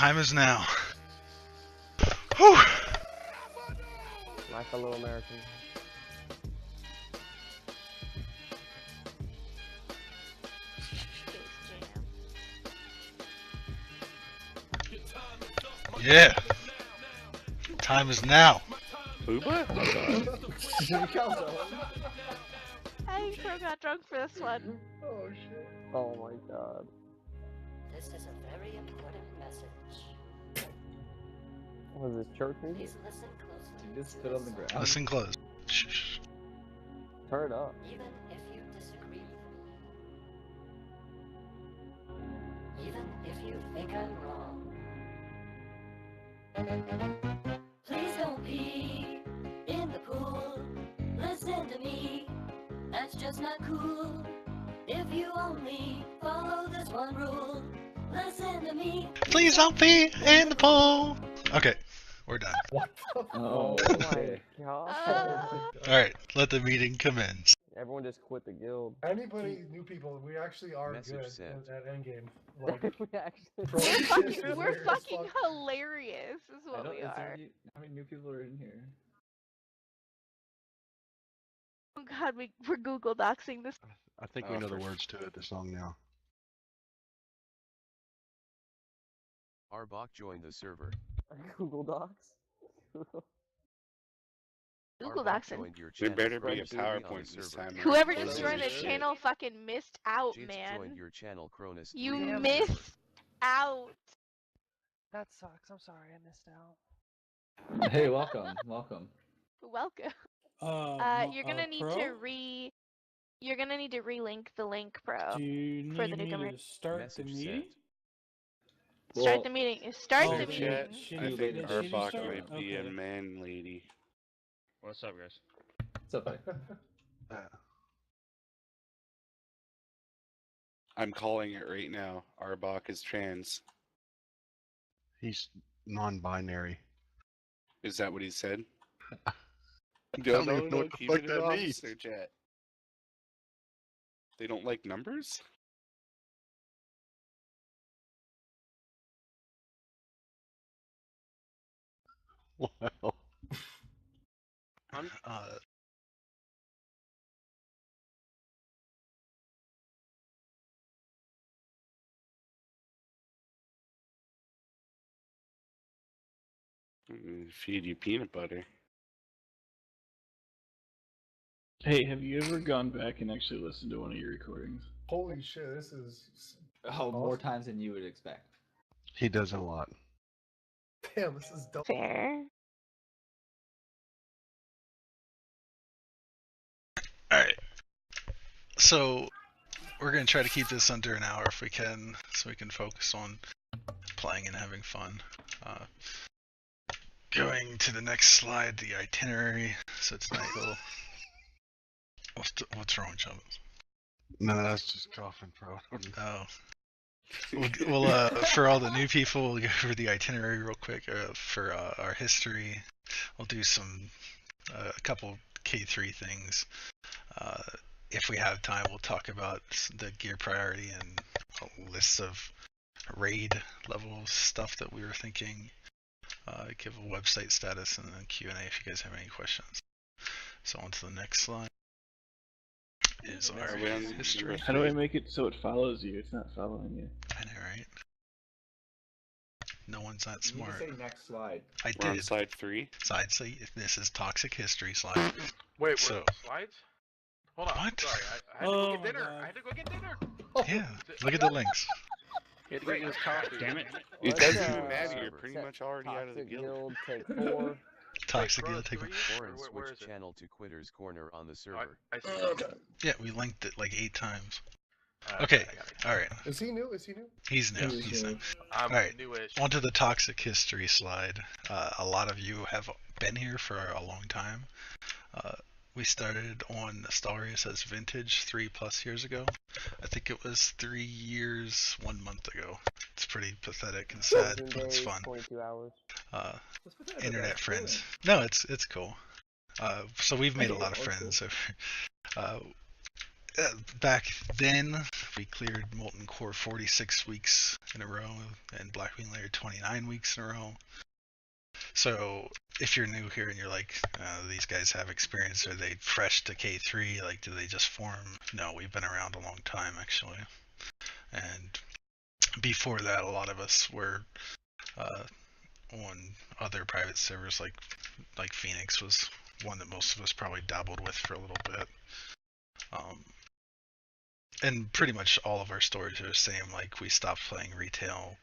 time is now. Whew. My fellow Americans. Yeah. Time is now. Booba? I Pro got drunk for this one. Oh shit. Oh my god. This is a very important message. What is this, church music? Please listen closely. You just spit on the ground. Listen close. Shh. Turn it up. Even if you disagree with me. Even if you think I'm wrong. Please don't pee in the pool. Listen to me. That's just not cool. If you only follow this one rule. Listen to me. Please don't pee in the pool. Okay, we're done. Oh, my god. Alright, let the meeting commence. Everyone just quit the guild. Anybody, new people, we actually are Message good sent. at endgame. Like, We actually. We're fucking hilarious, is what we are. How many new people are in here? Oh god, we're Google Doxing this. I think we know the words to the song now. Arbok joined the server. Google Docs? Google Arbok Doxing. joined your There channel. better be a Cronus on the PowerPoint this server. time. Whoever Close just this joined the shit. channel fucking missed out, Jates man. joined your channel, Cronus. You 3 on the missed server. out. That sucks. I'm sorry I missed out. Hey, welcome, welcome. Welcome. You're gonna need Pro? to You're gonna need to relink the link, Pro. Do you for need the me newcomer. to start Message the meeting? sent. Start the meeting. Start Oh, the okay. meeting. She I needs- think did she Arbok start? might be a Okay. man lady. What's up, guys? What's up, buddy? I'm calling it right now. Arbok is trans. He's non-binary. Is that what he said? I don't even know what the keep fuck it in that officer means. chat. They don't like numbers? Well, I'm Feed you peanut butter. Hey, have you ever gone back and actually listened to one of your recordings? holy shit, this is. Oh, more times than you would expect. he does a lot. Damn, this is dope. Fair. Alright. So, we're gonna try to keep this under an hour if we can, so we can focus on playing and having fun. Going to the next slide, the itinerary. So tonight what's wrong, Chubbs? No, that's just coughing, bro. Oh. We'll for all the new people, we'll go over the itinerary real quick. For our history, we'll do a couple K3 things. If we have time, we'll talk about the gear priority and a list of raid level stuff that we were thinking. Give a website status and then Q&A if you guys have any questions. So on to the next slide. Is our history. How do I make it so it follows you? It's not following you. I know, right? No one's that You need smart. to say next slide. I We're on did. slide 3. Slide, so this is toxic history slide. wait. So- Slides? Hold on. What? Sorry, I had to go Oh get my dinner. God. I had to go get dinner. Yeah, look at the links. He had to go get his coffee. Damn it. It Let's, doesn't even matter. server. You're pretty much already out of the Toxic guild. guild, take 4. Toxic Wait, guild, take Chrono 3? Oren Where switched is it? channel to Quitter's Corner on the I server. see. Yeah, we linked it like 8 times. I Okay, got it. alright. Is he new? Is he new? He's new. He's new. I'm Alright. newish. Onto the toxic history slide. A lot of you have been here for a long time. We started on Astarius as vintage 3+ years ago. I think it was 3 years, 1 month ago. It's pretty pathetic and sad, but it's fun. 22 hours. Internet friends. No, it's cool. So we've made a lot of friends. back then, we cleared Molten Core 46 weeks in a row, and Blackwing Layer 29 weeks in a row. So if you're new here and you're like, these guys have experience, are they fresh to K3? Like, do they just form? No, we've been around a long time, actually. And before that, a lot of us were on other private servers, like Phoenix was one that most of us probably dabbled with for a little bit. And pretty much all of our stories are the same. Like, we stopped playing retail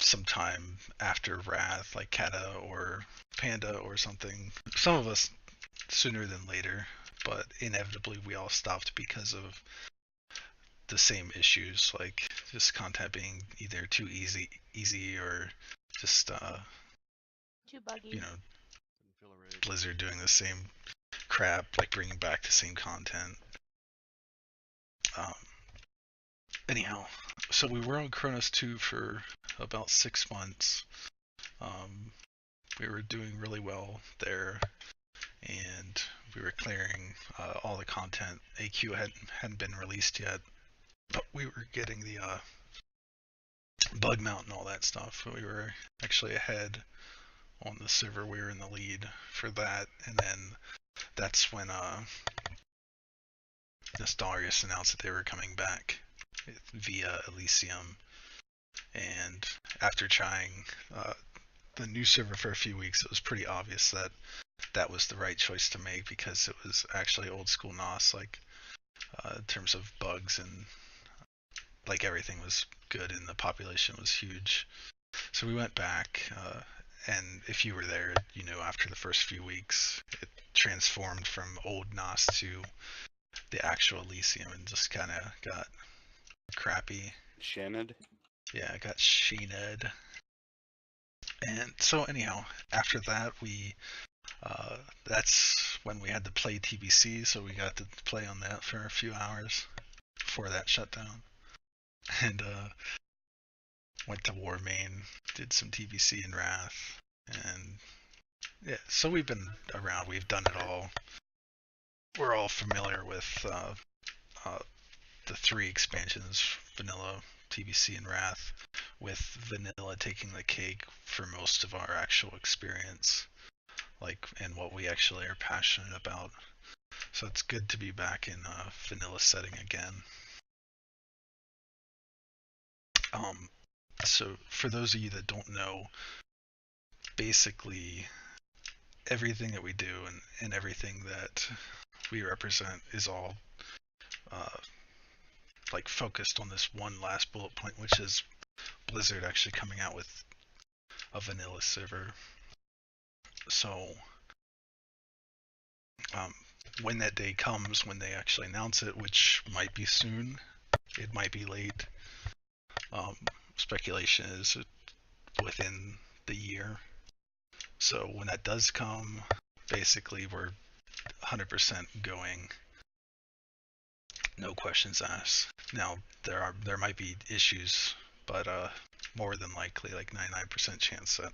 sometime after Wrath, like Kata or Panda or something. Some of us sooner than later, but inevitably we all stopped because of the same issues, like just content being either too easy or just Too buggy. you know, Blizzard doing the same crap, like bringing back the same content. Anyhow, so we were on Chronos 2 for about 6 months. We were doing really well there, and we were clearing all the content. AQ hadn't been released yet, but we were getting the bug mount and all that stuff. We were actually ahead on the server. We were in the lead for that, and then that's when Nostalrius announced that they were coming back via Elysium. And after trying the new server for a few weeks, it was pretty obvious that that was the right choice to make, because it was actually old school NOS, like in terms of bugs, and like everything was good and the population was huge. So we went back, and if you were there, you know, after the first few weeks, it transformed from old NOS to the actual Elysium and just kind of got crappy. Shannon? Yeah, it got sheened. And so anyhow, after that, that's when we had to play TBC, so we got to play on that for a few hours before that shut down. And went to Warmain, did some TBC and Wrath, and yeah, so we've been around, we've done it all. We're all familiar with the 3 expansions, Vanilla, TBC, and Wrath, with Vanilla taking the cake for most of our actual experience, like, and what we actually are passionate about. So it's good to be back in a Vanilla setting again. So for those of you that don't know, basically everything that we do and everything that we represent is all like focused on this one last bullet point, which is Blizzard actually coming out with a vanilla server. So when that day comes, when they actually announce it, which might be soon, it might be late. Speculation is within the year. So when that does come, basically we're 100% going, no questions asked. Now there might be issues, but more than likely, like 99% chance that,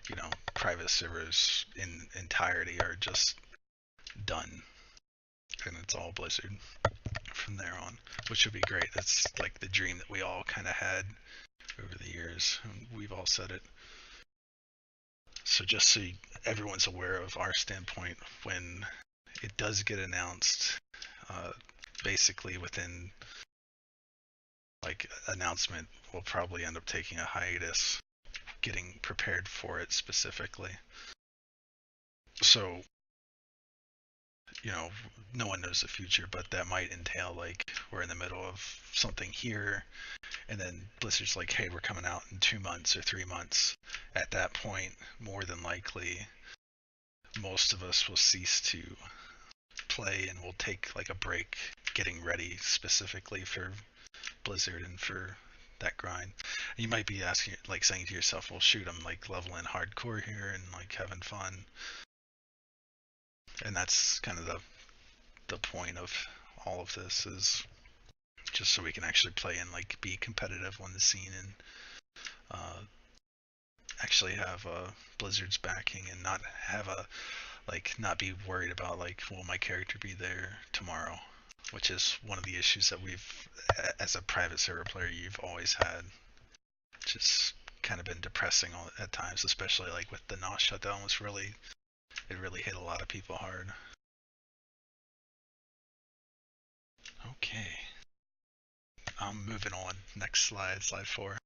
you know, private servers in entirety are just done, and it's all Blizzard from there on, which would be great. That's like the dream that we all kind of had over the years, and we've all said it. So just so everyone's aware of our standpoint, when it does get announced, basically within like announcement, we'll probably end up taking a hiatus, getting prepared for it specifically. So, you know, no one knows the future, but that might entail like we're in the middle of something here, and then Blizzard's like, hey, we're coming out in 2 months or 3 months. At that point, more than likely, most of us will cease to play and we'll take like a break getting ready specifically for Blizzard and for that grind. You might be asking, like saying to yourself, well shoot, I'm like leveling hardcore here and like having fun. And that's kind of the point of all of this, is just so we can actually play and like be competitive on the scene, and actually have Blizzard's backing, and not have like not be worried about like, will my character be there tomorrow, which is one of the issues that we've, as a private server player, you've always had. Just kind of been depressing at times, especially like with the NOS shutdown. It really hit a lot of people hard. Okay. I'm moving on. Next slide, slide 4.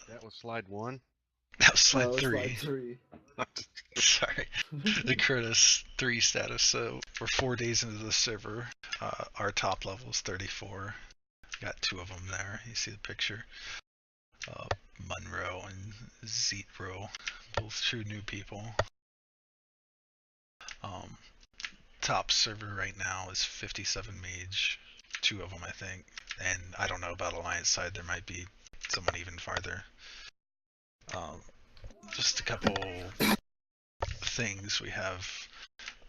That was slide 1. That was slide Oh, 3. slide 3. Sorry. The Curtis 3 status. So we're 4 days into the server. Our top level is 34. Got 2 of them there. You see the picture. Munro and Zetro, both 2 new people. Top server right now is 57 mage, 2 of them I think, and I don't know about Alliance side, there might be someone even farther. Just a couple things we have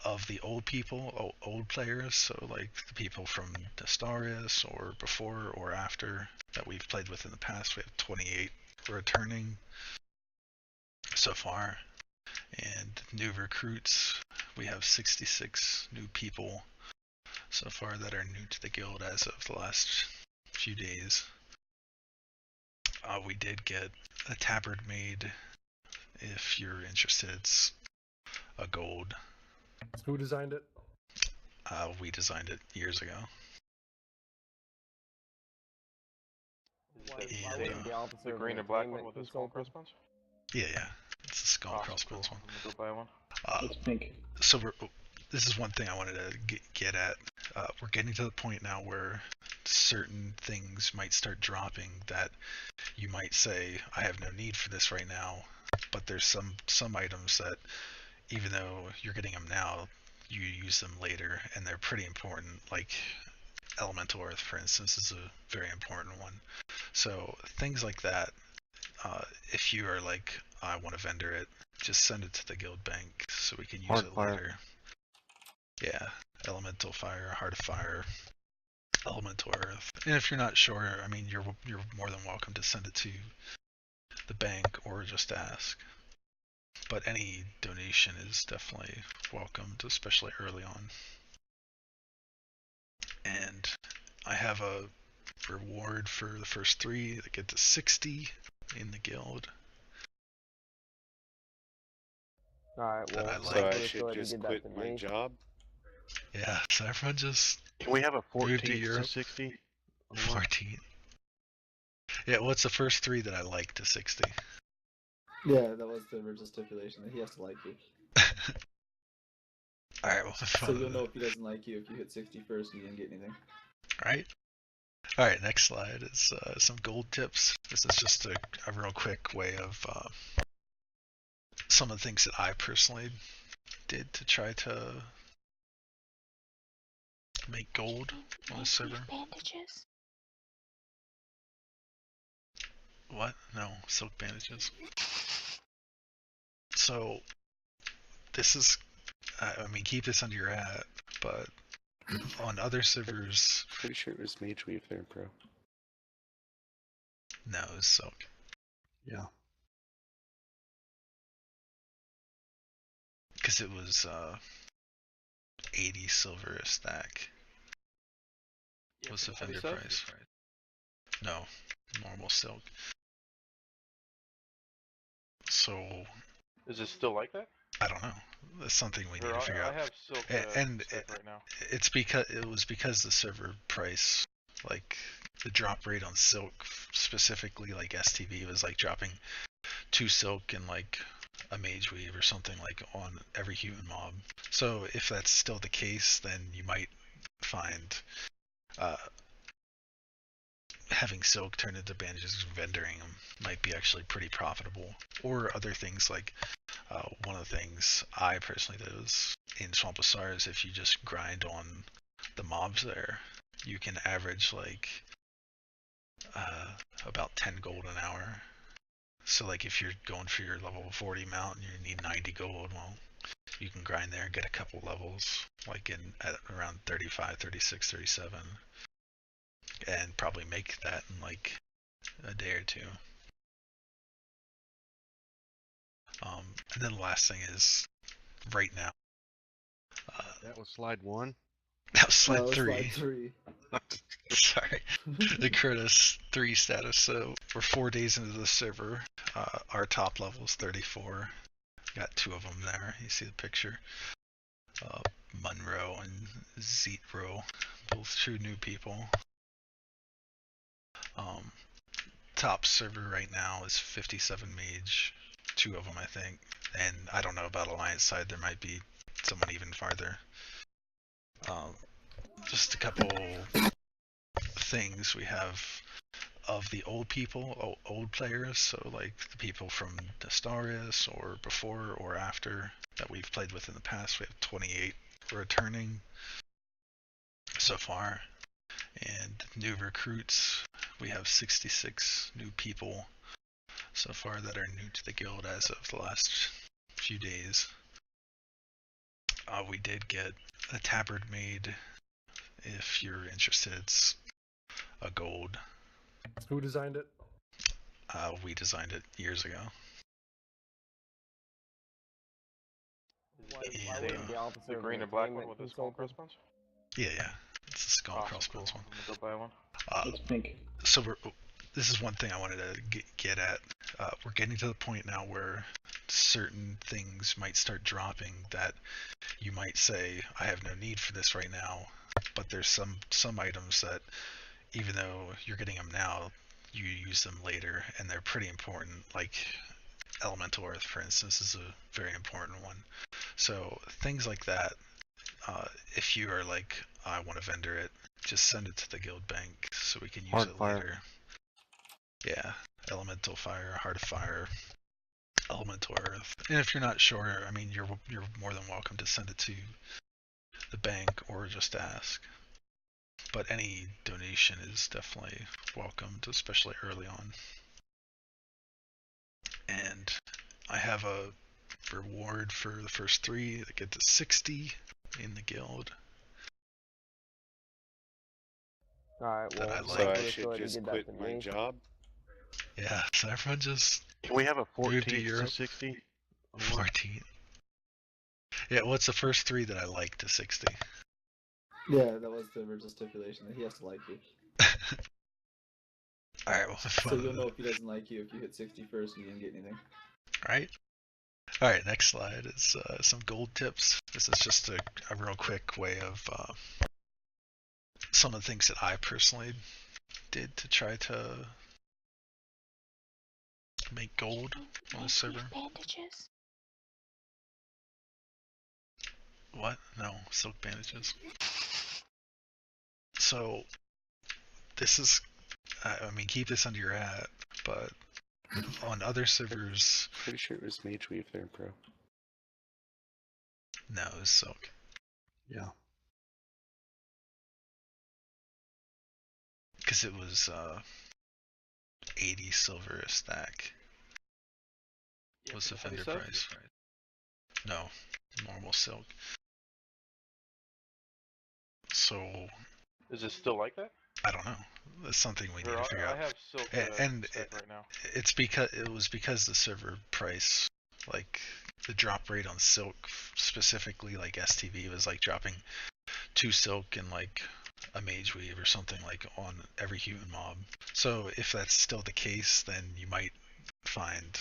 of the old people, old players, so like the people from Destarius or before or after that we've played with in the past. We have 28 returning so far, and new recruits. We have 66 new people so far that are new to the guild as of the last few days. We did get a tabard made. If you're interested, it's a gold. Who designed it? We designed it years ago. Why And, would it be opposite The of green an and black one entertainment with the skull consultant? crossbones? yeah, it's a skull Awesome, crossbones cool. one. I'm gonna go buy one. It's pink. So this is one thing I wanted to get at. We're getting to the point now where certain things might start dropping that you might say, I have no need for this right now, but there's some items that, even though you're getting them now, you use them later, and they're pretty important. Like Elemental Earth, for instance, is a very important one. So things like that, if you are like, I want to vendor it, just send it to the guild bank so we can use Heart it fire. later. Yeah, Elemental Fire, Heart of Fire, Elemental Earth. And if you're not sure, I mean, you're more than welcome to send it to the bank or just ask. But any donation is definitely welcomed, especially early on. And I have a reward for the first 3 that get to 60 in the guild. Alright, That well, I like. So I Chris, should go ahead and just give that quit to my me. job? Yeah, so everyone just Can we have a move to 14th to Europe. 60? 14. Yeah, what's the first 3 that I like to 60? Yeah, that was the original stipulation that he has to like you. Alright, well, So you'll know if he doesn't like you if you hit 60 first and you didn't get anything. Right? Alright, next slide is some gold tips. This is just a real quick way of some of the things that I personally did to try to make gold on the server. Bandages. What? No, silk bandages. So, this is, I mean, keep this under your hat, but on other servers, Pretty sure it was Mage Weave there, bro. no, it's silk. Yeah. Because it was 80 silver a stack. Was the vendor price? No, normal silk. So, Is it still like that? I don't know. That's something we need to figure I out. have silk And stuff right now. It's because the server price, like the drop rate on silk specifically, like STV was like dropping 2 silk and like a mage weave or something like on every human mob. So if that's still the case, then you might find having silk turn into bandages and vendoring them might be actually pretty profitable. Or other things like one of the things I personally did was in Swamp of Stars, if you just grind on the mobs there, you can average like about 10 gold an hour. So like if you're going for your level 40 mount and you need 90 gold, well, you can grind there and get a couple levels, like at around 35, 36, 37, and probably make that in like a day or two. And then the last thing is right now. That was slide 1. That was No, slide it was 3. slide 3. Sorry. The Curtis 3 status. So we're 4 days into the server. Our top level is 34. Got 2 of them there. You see the picture. Munro and Zetro, both 2 new people. Top server right now is 57 mage. 2 of them, I think. And I don't know about Alliance side. There might be someone even farther. Just a couple things we have of the old people, old players, so like the people from Destaris or before or after that we've played with in the past. We have 28 returning so far, and new recruits, we have 66 new people so far that are new to the guild as of the last few days. We did get a tabard made. If you're interested, it's a gold. Who designed it? We designed it years ago. The green and black one with the skull crossbones? Yeah. It's the skull Awesome, crossbones cool. one. I'm gonna go buy one. It's pink. So this is one thing I wanted to get at. We're getting to the point now where certain things might start dropping that you might say, I have no need for this right now, but there's some items that even though you're getting them now, you use them later, and they're pretty important. Like Elemental Earth, for instance, is a very important one. So things like that, if you are like, I want to vendor it, just send it to the guild bank so we can use Heart it fire. later. Yeah, Elemental Fire, Heart of Fire, Elemental Earth. And if you're not sure, I mean, you're more than welcome to send it to the bank or just ask. But any donation is definitely welcomed, especially early on. And I have a reward for the first 3 that get to 60 in the guild. Alright, That I well, like. So I'll I just should go ahead and just get that quit to my me. job? Yeah, so everyone just Can we have a move to 14 to Europe. 60? 14. Yeah, what's the first 3 that I like to 60? Yeah, that was the original stipulation that he has to like you. Alright, well, So you'll know if he doesn't like you if you hit 60 first and you didn't get anything. Right? Alright, next slide is some gold tips. This is just a real quick way of some of the things that I personally did to try to make gold on the server. Bandages. What? No, silk bandages. So, this is, I mean, keep this under your hat, but on other servers, Pretty sure it was Mage Weave there, bro. no, it's silk. Yeah. Because it was 80 silver a stack. Was the vendor price. No, normal silk. So, Is it still like that? I don't know. That's something we need to figure I out. have silk And set right now. it's because the server price, like the drop rate on silk specifically, like STV was like dropping 2 silk and like a mage weave or something like on every human mob. So if that's still the case, then you might find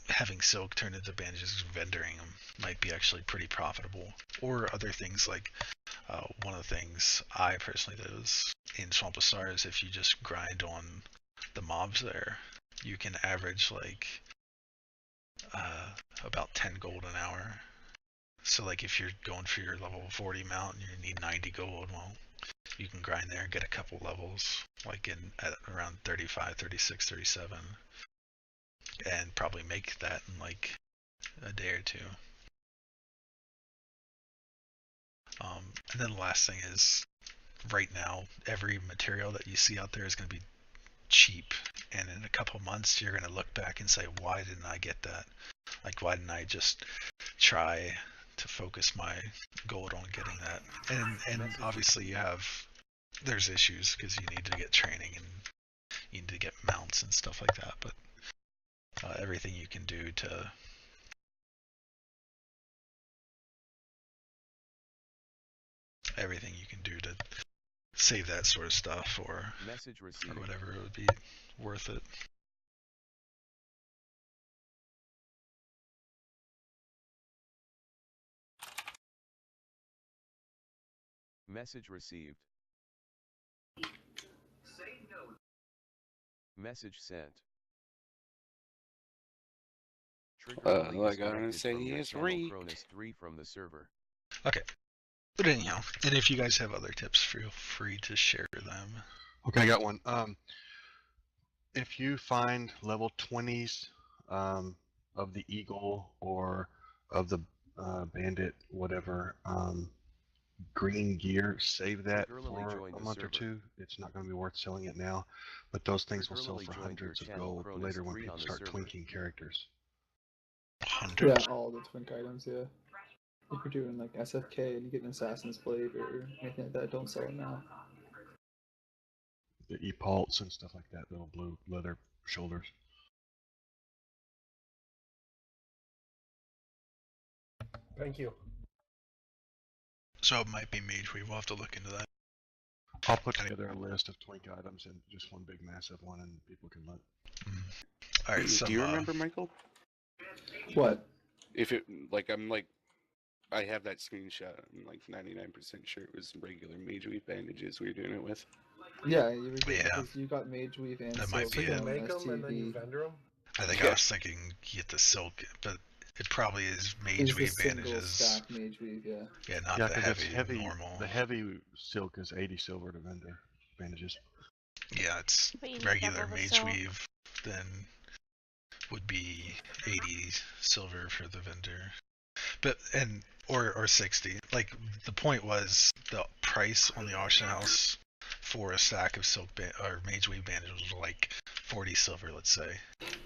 having silk turned into bandages, vendoring them might be actually pretty profitable. Or other things like one of the things I personally did was in Swamp of Stars, if you just grind on the mobs there, you can average like about 10 gold an hour. So like if you're going for your level 40 mount and you need 90 gold, well, you can grind there and get a couple levels, like at around 35, 36, 37, and probably make that in like a day or 2. And then the last thing is, right now, every material that you see out there is going to be cheap, and in a couple months you're going to look back and say, why didn't I get that? Like, why didn't I just try to focus my gold on getting that? And obviously you have there's issues because you need to get training and you need to get mounts and stuff like that. But everything you can do to save that sort of stuff or Message received. or whatever, it would be worth it. Message received. Message sent. Trigger delete All I is gotta connected say from your is channel re. Cronus 3 from the server. Okay. But anyhow, and if you guys have other tips, feel free to share them. Okay, I got one. If you find level 20s of the Eagle or of the Bandit, whatever, green gear, save that Trigger Lily for joined a the month or server. two. It's not going to be worth selling it now, but those things will Trigger sell Lily for joined your hundreds of channel gold Cronus later when 3 people on the start server. twinking characters. Yeah, 100. all the twink items, yeah. If you're doing like SFK and you get an Assassin's Blade or anything like that, don't sell it now. The E-Pulse and stuff like that, little blue leather shoulders. Thank you. So it might be Mage Weave. We'll have to look into that. I'll put together a list of twink items and just one big massive one, and people can look. All right. Do you remember, Michael? What? If it I have that screenshot. I'm like 99% sure it was regular Mage Weave bandages we were doing it with. Yeah, you were getting, Yeah. because you got Mage Weave and That might So be you it. make them and then you STV. vendor them? I think Yeah. I was thinking get the silk, but it probably is Mage Is the Weave single bandages. stack Mage Weave, yeah. Yeah, not Yeah, the 'cause it's heavy, normal. The heavy silk is 80 silver to vendor bandages. Yeah, it's But you need regular double the Mage silk. Weave. Then would be 80 silver for the vendor. But or 60. Like the point was the price on the auction house for a stack of silk or Mage Weave bandages was like 40 silver, let's say,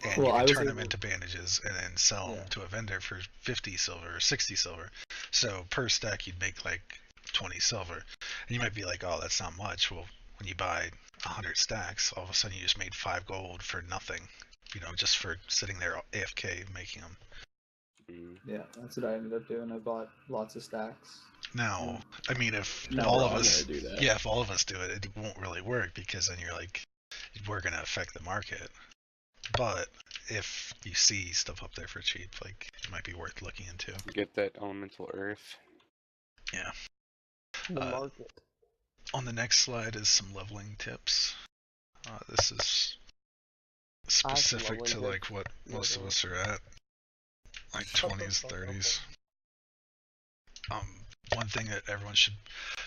and Well, you I could was turn them able- into bandages and then sell them to a vendor for 50 silver or 60 silver. So per stack you'd make like 20 silver, and you might be like, oh, that's not much. Well, when you buy 100 stacks, all of a sudden you just made 5 gold for nothing. You know, just for sitting there AFK making them. Yeah, that's what I ended up doing. I bought lots of stacks. Now, I mean, if Now all we're of all us, gonna do that. yeah, if all of us do it, it won't really work because then you're like, we're gonna affect the market. But if you see stuff up there for cheap, like it might be worth looking into. Get that elemental earth. Yeah. The market. On the next slide is some leveling tips. This is specific to leveling like what most of us are at, like 20s, 30s. One thing that everyone should,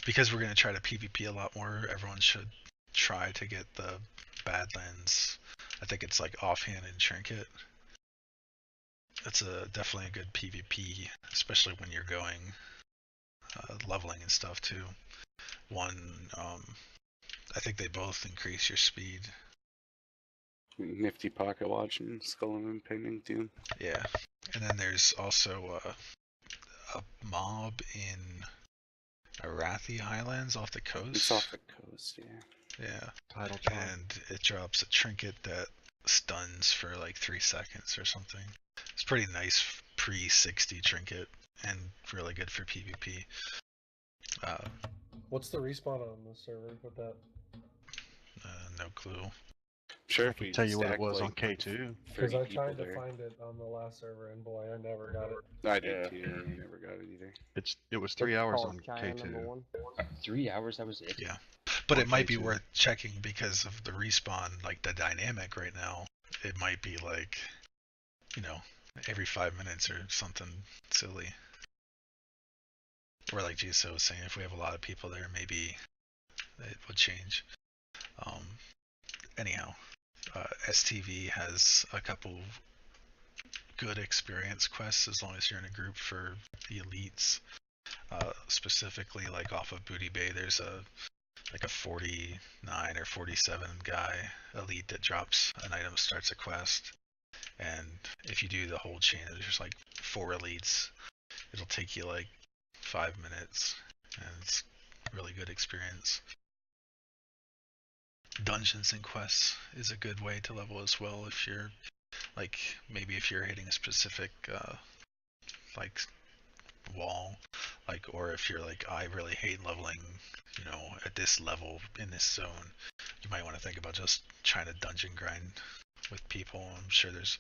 because we're going to try to PvP a lot more, everyone should try to get the Badlands. I think it's like Offhand and Trinket. That's definitely a good PvP, especially when you're going leveling and stuff too. I think they both increase your speed. Nifty pocket watch and skull and painting too. Yeah, and then there's also a mob in Arathi Highlands off the coast. It's off the coast, yeah. Yeah. Title charm. And it drops a trinket that stuns for like 3 seconds or something. It's pretty nice pre-60 trinket and really good for PvP. What's the respawn on the server with that? No clue. Sure, I if can we tell you what it stack, was like, on K2. Because 30 I people tried to there. find it on the last server and boy, I never got it. I did too. I never got it either. It was 3 hours Called on China K2. #1. 3 hours, that was it? Yeah. But On it might be K2. worth checking because of the respawn, like the dynamic right now. It might be like, you know, every 5 minutes or something silly. Or like Jiso was saying, if we have a lot of people there, maybe it would change. Anyhow, STV has a couple good experience quests as long as you're in a group for the elites. Specifically, like off of Booty Bay, there's a 49 or 47 guy elite that drops an item, starts a quest, and if you do the whole chain, there's like 4 elites. It'll take you like 5 minutes, and it's really good experience. dungeons and quests is a good way to level as well. If you're like maybe if you're hitting a specific like wall, like, or if you're like, I really hate leveling, you know, at this level in this zone, you might want to think about just trying to dungeon grind with people. I'm sure there's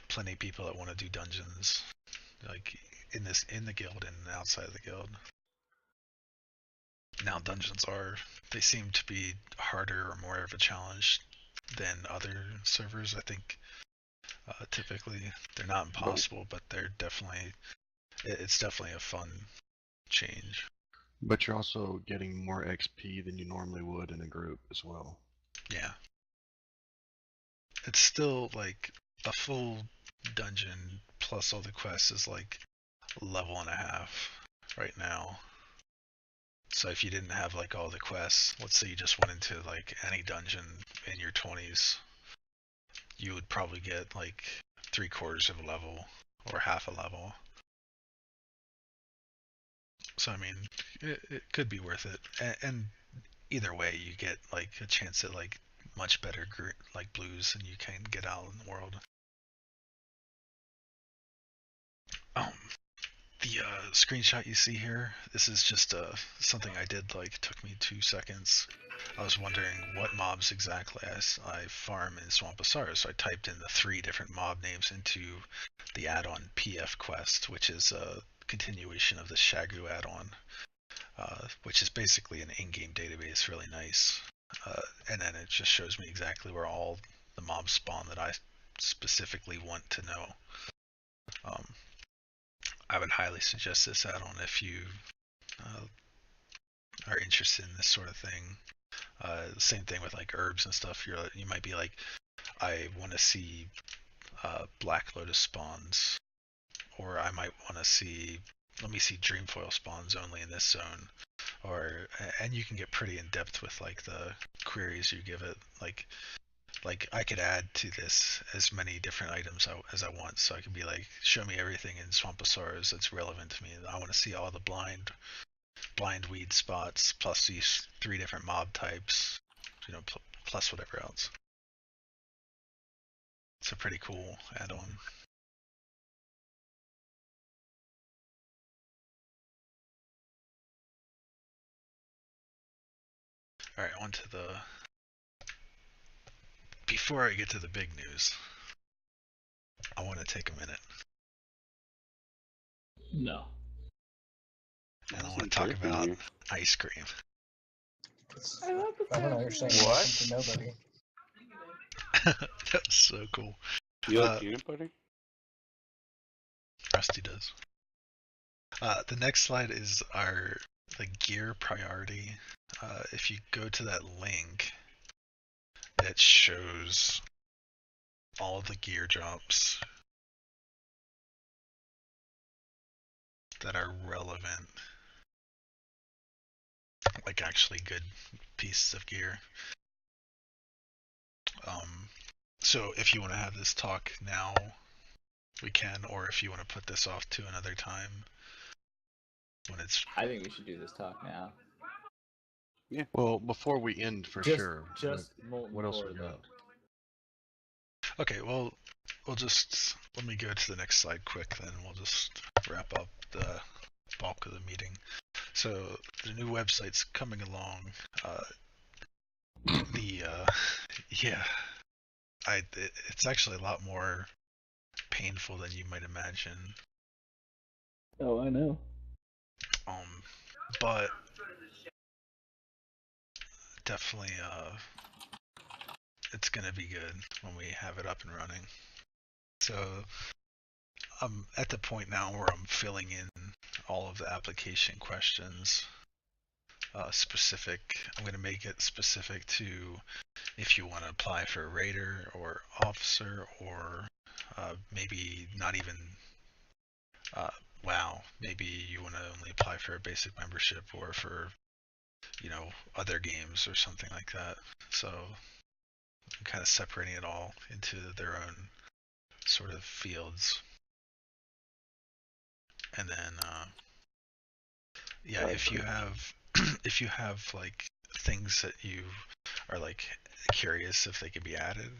plenty of people that want to do dungeons, like in the guild and outside of the guild. Now dungeons they seem to be harder or more of a challenge than other servers. I think typically they're not impossible, but they're definitely it's definitely a fun change. But you're also getting more XP than you normally would in a group as well. Yeah. It's still like a full dungeon plus all the quests is like a level and a half right now. So if you didn't have like all the quests, let's say you just went into like any dungeon in your 20s, you would probably get like 3/4 of a level or half a level. So I mean, it could be worth it. And either way, you get like a chance at like much better like blues than you can get out in the world. The screenshot you see here, this is just something I did, like, took me 2 seconds. I was wondering what mobs exactly I farm in Swampasara, so I typed in the 3 different mob names into the add-on PF Quest, which is a continuation of the Shagu add-on, which is basically an in-game database, really nice. And then it just shows me exactly where all the mobs spawn that I specifically want to know. I would highly suggest this add-on if you are interested in this sort of thing. Same thing with like herbs and stuff. You might be like, I want to see Black Lotus spawns, or I might want to see, let me see Dreamfoil spawns only in this zone. And you can get pretty in depth with like the queries you give it. Like I could add to this as many different items as I want. So I could be like, show me everything in Swampasaurus that's relevant to me. I want to see all the blind weed spots plus these 3 different mob types, you know, plus whatever else. It's a pretty cool add-on. All right, on to the. Before I get to the big news, I want to take a minute. No. And I want to talk about ice cream. I love the I don't know, you're saying What? nothing to nobody. That was so cool. You like peanut butter? Rusty does. The next slide is our gear priority. If you go to that link, it shows all the gear drops that are relevant, like actually good pieces of gear. So if you want to have this talk now, we can, or if you want to put this off to another time when it's. I think we should do this talk now. Yeah. Well, before we end, for sure. Just what else we got? Okay, well, we'll just let me go to the next slide quick, then we'll just wrap up the bulk of the meeting. So the new website's coming along. Yeah, it's actually a lot more painful than you might imagine. Oh, I know. But definitely, it's gonna be good when we have it up and running. So I'm at the point now where I'm filling in all of the application questions. I'm going to make it specific to if you want to apply for a raider or officer, or maybe not even WoW. Maybe you want to only apply for a basic membership, or for, you know, other games or something like that. So I'm kind of separating it all into their own sort of fields. And then if you have like things that are like curious if they could be added,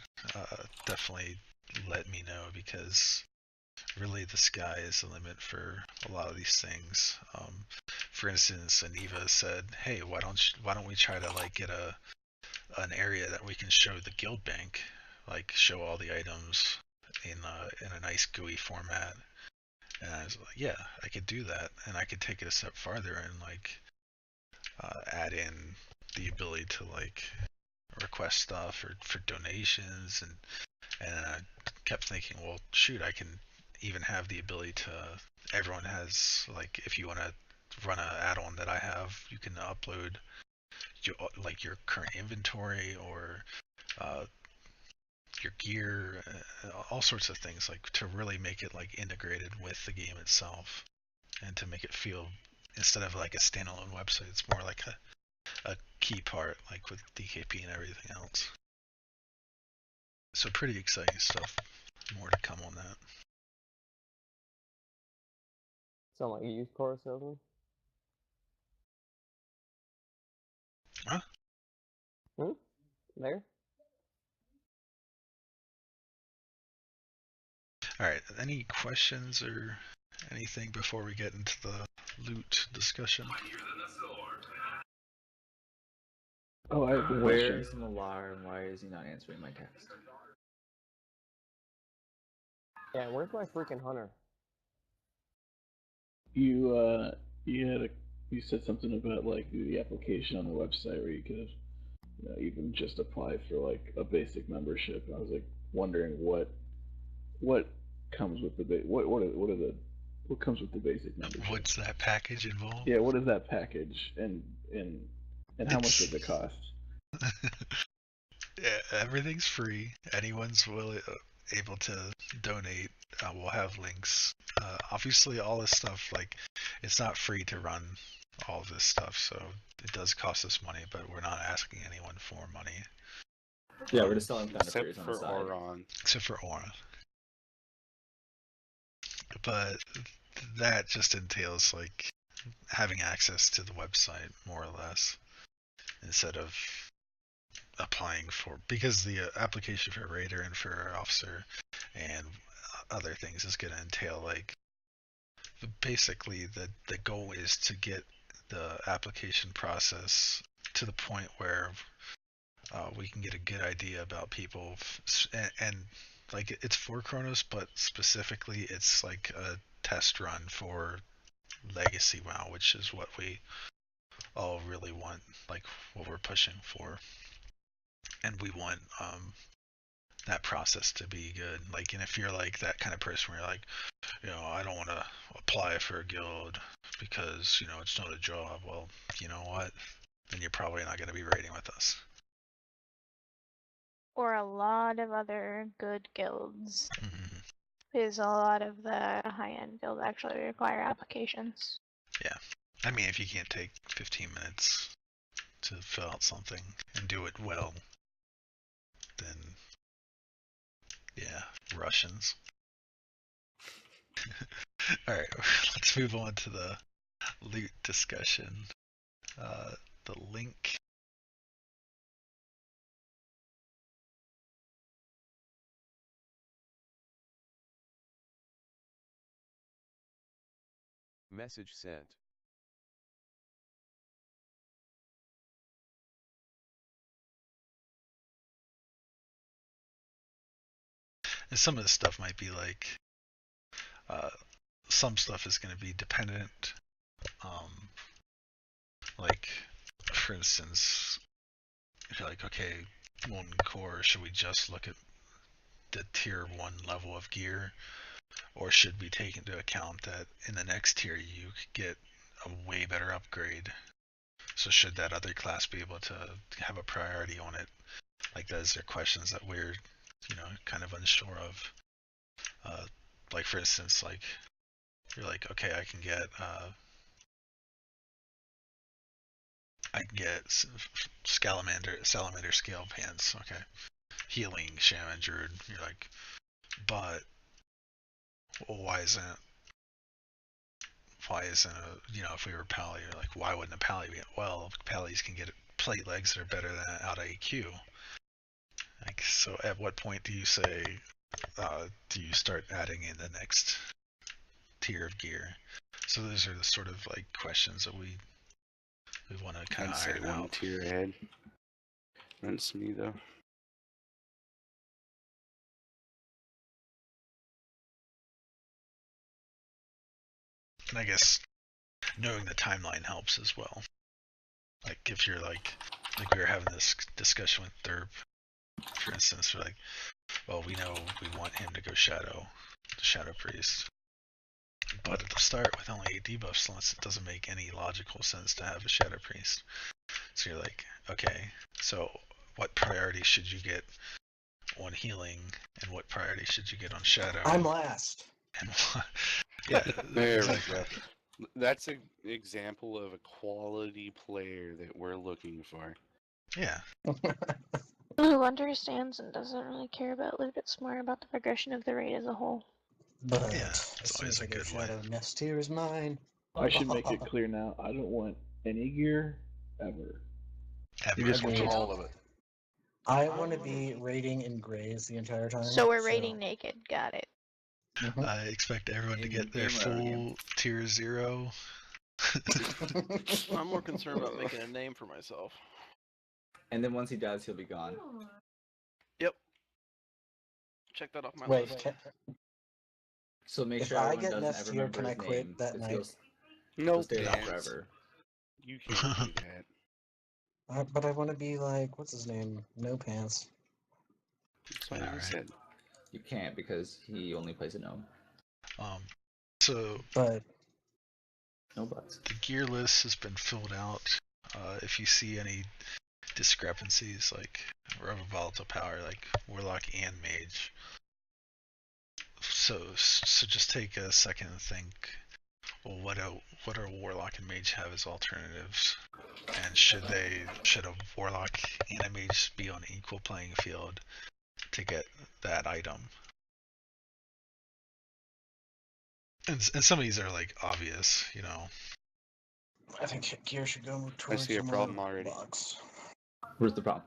definitely let me know, because really the sky is the limit for a lot of these things. For instance, Aniva said, "Hey, why don't we try to like get an area that we can show the guild bank, like show all the items in a nice GUI format." And I was like, "Yeah, I could do that, and I could take it a step farther and like add in the ability to like request stuff or for donations." And I kept thinking, well, shoot, I can even have the ability to, everyone has, like, if you want to run an add-on that I have, you can upload like your current inventory or your gear, all sorts of things, like to really make it like integrated with the game itself, and to make it feel, instead of like a standalone website, it's more like a key part, like with DKP and everything else. So pretty exciting stuff. More to come on that. Sound like a used car salesman? Huh? Hmm? There? Alright, any questions or anything before we get into the loot discussion? Oh, I have a Where question. is Malar and why is he not answering my text? Yeah, where's my freaking hunter? You you said something about like the application on the website where you could have, even just apply for like a basic membership. I was like wondering what comes with the what comes with the basic membership? What's that package involved? Yeah, what is that package, and how much does it cost? Yeah, everything's free. Anyone's able to donate. We'll have links. Obviously, all this stuff, like, it's not free to run all of this stuff, so it does cost us money, but we're not asking anyone for money. Yeah, we're just selling Thunder Except Furies on the for side. Auron. Except for Aura. But that just entails, like, having access to the website, more or less, instead of applying for, because the application for Raider and for Officer and other things is going to entail, like, basically the goal is to get the application process to the point where we can get a good idea about people, and like, it's for Chronos, but specifically it's like a test run for Legacy WoW, which is what we all really want, like what we're pushing for. And we want that process to be good. Like, and if you're like that kind of person where you're like, I don't want to apply for a guild because, it's not a job. Well, you know what? Then you're probably not going to be raiding with us. Or a lot of other good guilds. Mm-hmm. Because a lot of the high-end guilds actually require applications. Yeah. I mean, if you can't take 15 minutes to fill out something and do it well, then, yeah, Russians. Alright, let's move on to the loot discussion. The link. Message sent. And some of the stuff might be like, some stuff is going to be dependent. Like, for instance, if you're like, okay, Molten Core, should we just look at the tier 1 level of gear? Or should we take into account that in the next tier you could get a way better upgrade? So should that other class be able to have a priority on it? Like, those are questions that we're, kind of unsure of. Like, for instance, like, you're like, okay, I can get salamander scale pants, okay, healing shaman druid. You're like, but why isn't a, if we were Pally, you're like, why wouldn't a Pally be? Well, Pallies can get plate legs that are better than out of AQ. Like, so at what point do you say, do you start adding in the next tier of gear? So those are the sort of like questions that we want to kind I'd of say iron one out. tier ahead. That's me though. And I guess knowing the timeline helps as well. Like if you're like we were having this discussion with Derp, for instance, we're like, well, we know we want him to go Shadow Priest. But at the start, with only 8 debuff slots, it doesn't make any logical sense to have a Shadow Priest. So you're like, okay, so what priority should you get on healing, and what priority should you get on Shadow? I'm last. And yeah, there exactly. we go. That's an example of a quality player that we're looking for. Yeah. Who understands and doesn't really care about loot, it's more about the progression of the raid as a whole. But Yeah, as it's soon always as I a go good Shadow, way. next tier is mine. I should make it clear now. I don't want any gear ever. You just want Agreed. all of it. I want to be raiding in grays the entire time. So we're raiding naked, got it. I expect everyone to get their In-game or out-of-game? full tier 0. I'm more concerned about making a name for myself. And then once he dies, he'll be gone. Yep. Check that off my Wait, list. So make if sure I everyone get doesn't next ever tier, remember can I his quit name, that 'cause night? he'll stay there forever. You can't do that. But I want to be like, what's his name? No Pants. That's what I said. You can't because he only plays a gnome. So But no buts. The gear list has been filled out. If you see any discrepancies, like of a volatile power, like Warlock and Mage, so just take a second and think. Well, what do Warlock and Mage have as alternatives? And should a Warlock and a Mage be on equal playing field to get that item? And some of these are like obvious, you know. I think gear should go I towards see a more problem already. box. Where's the problem?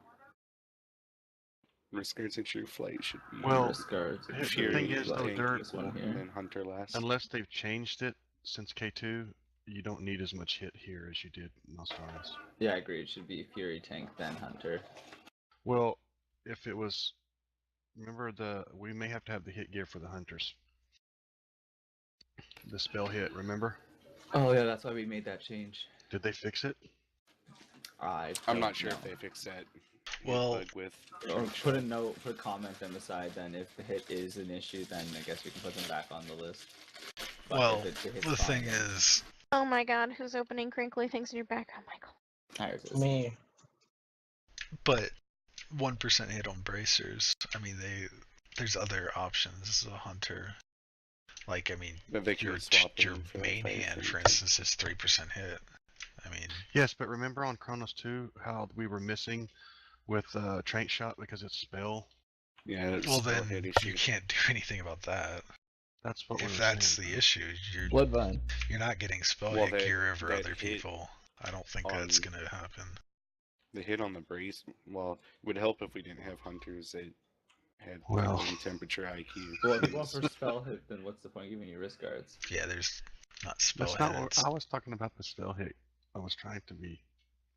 Risk guards and true flight should be. Well, Risk guards. the Fury, thing is, though, tank, Dirt, this one here. and then Hunter last. unless they've changed it since K2, you don't need as much hit here as you did in Nostralis. Yeah, I agree. It should be Fury, tank, then Hunter. Well, if it was, remember we may have to have the hit gear for the Hunters. The spell hit, remember? Oh yeah, that's why we made that change. Did they fix it? I'm not sure if they fixed that. Well, bug with. Or put a note, put a comment on the side. Then if the hit is an issue, then I guess we can put them back on the list. But Well, if the hit's the fine, thing then- is, Oh my god, who's opening crinkly things in your background, Michael? Me. but 1% hit on bracers. I mean, there's other options. This is a Hunter. Like, I mean, But they can your swap your in for main fight hand, and- for instance, is 3% hit. I mean, Yes, but remember on Chronos 2 how we were missing with Trank Shot because it's spell? Yeah, that's well still a then hit issue. you can't do anything about that. That's what we If were that's saying. the issue, Bloodvine. you're not getting spell Well, hit that- gear over that other hit people. I don't think on- that's gonna happen. The hit on the brace, well, it would help if we didn't have hunters that had Well. room temperature IQ. Well, if you want for spell hit, then what's the point of giving you risk guards? Yeah, there's not spell That's not hits. what I was talking about. The spell hit. I was trying to be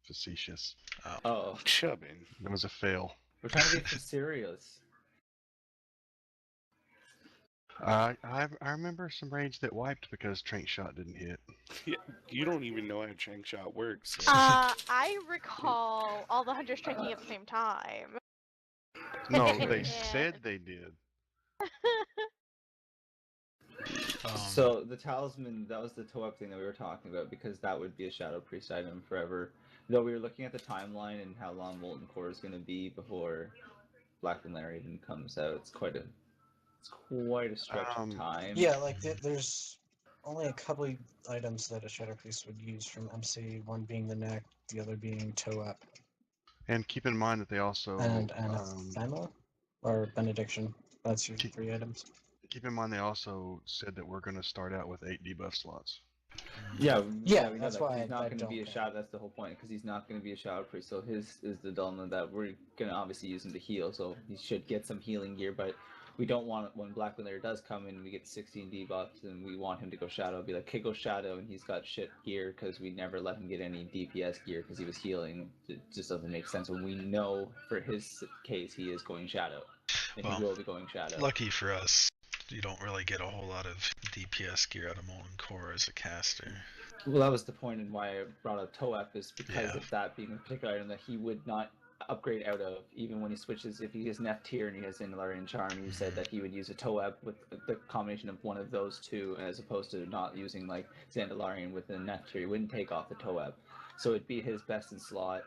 facetious. Oh, Chubbin. It was a fail. we're trying to get serious. I remember some raids that wiped because Trank Shot didn't hit. Yeah, you don't even know how Trank Shot works. so- I recall all the hunters trekking at the same time. No, they Yeah. said they did. So the talisman, that was the toe-up thing that we were talking about, because that would be a Shadow Priest item forever. Though we were looking at the timeline and how long Molten Core is going to be before Black Lunar even comes out. It's quite a stretch of time. Yeah, like there's only a couple of items that a Shadow Priest would use from MC. One being the neck, the other being toe up, And keep in mind that they also and anathema or benediction. That's your 3 items. keep in mind they also said that we're going to start out with 8 debuff slots. Yeah, Yeah, we know that's that 'cause why he's not I going to don't be a think- shadow. That's the whole point, because he's not going to be a shadow priest. So his is the dilemma that we're going to obviously use him to heal. So he should get some healing gear, but we don't want when Black Layer does come in, we get 16 debuffs, and we want him to go shadow. Be like, okay, go shadow, and he's got shit gear because we never let him get any DPS gear because he was healing. It just doesn't make sense when we know for his case he is going shadow, and Well, he will be going shadow. Lucky for us, you don't really get a whole lot of DPS gear out of Molten Core as a caster. Well, that was the point and why I brought up Toep is because Yeah. of that being a particular item that he would not upgrade out of, even when he switches. If he has an F tier and he has Zandalarian Charm, you said that he would use a Toep with the combination of one of those two, as opposed to not using like Zandalarian with an F tier. He wouldn't take off the Toep, so it'd be his best in slot